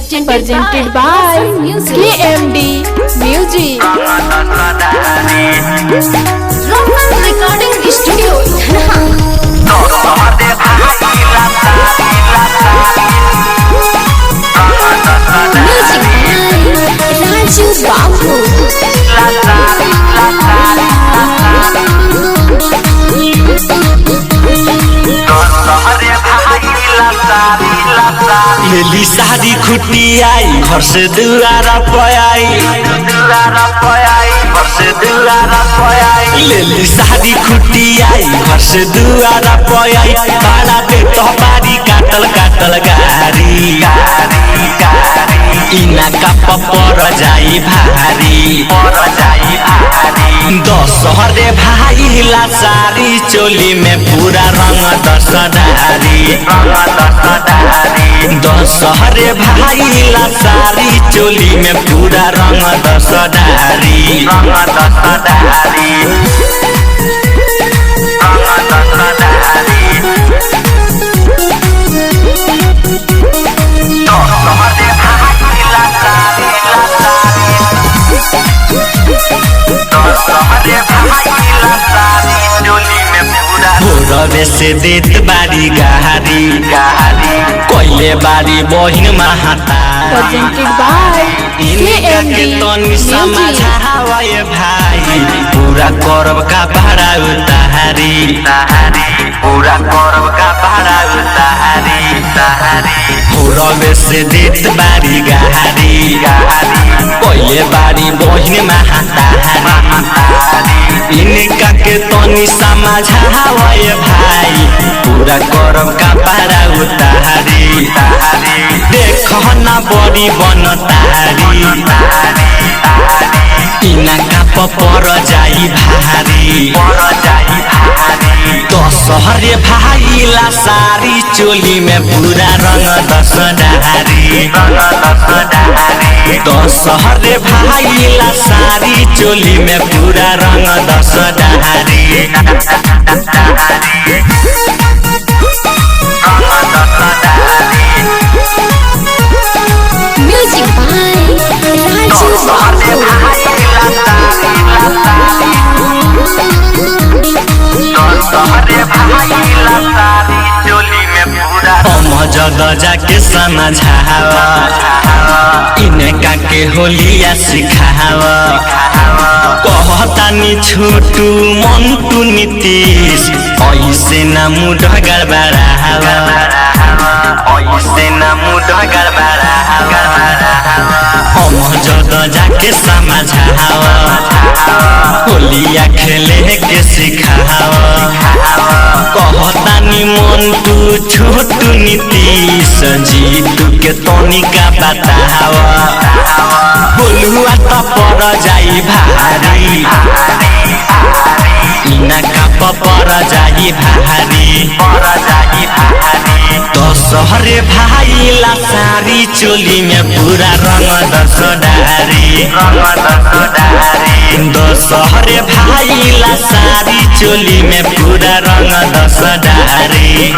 presented by KMD Music. Roman Recording Studio. Music by Raju Babu. लेली शादी खुटी आई घर से दुआरा पयाई लेली शादी खुटी आई घर से दुआरा पयाई बाड़ा पे तो बारी काटल काटल गारी इना का पर जाई भारी दशहरे भाई ला सारी चोली में पूरा रंग दशहरी दशहरे भाई ला सारी चोली में पूरा रंग दशहरी रवे से देत बारी गहारी कोइले बारी बहिन महाता Presented by KMD Music. भाई पूरा करब का भाड़ा उतारी रवे से देत बारी गहारी कोइले बारी बहिन महाता इनका के तनी समझावे भाई पूरा करब का पारा उतारी देखो ना बड़ी बनतारी इनका पर जाई भारी दशहरे भाई ला सारी चोली में पूरा रंग दशहरी दशहरे भाई ला सारी चोली में पूरा रंग दशहरी Music by Raju जग जाके समझावा इनका के होलिया सिखावा कहतानी छोटू मंटू नीतीश ऐसे न मुड गड़बड़ावा हम जग जाके समझावा होलिया खेले के सिखावा कहतानी मंटू छोटू नीतीश जीतू के तनिका बतावा बोलुआ तो पर जाई भारी इनका पर जाई भारी दशहरे भाई ला सारी चोली में पूरा रंग दशहरी दशहरे भाई ला सारी चोली में पूरा रंग दशहरी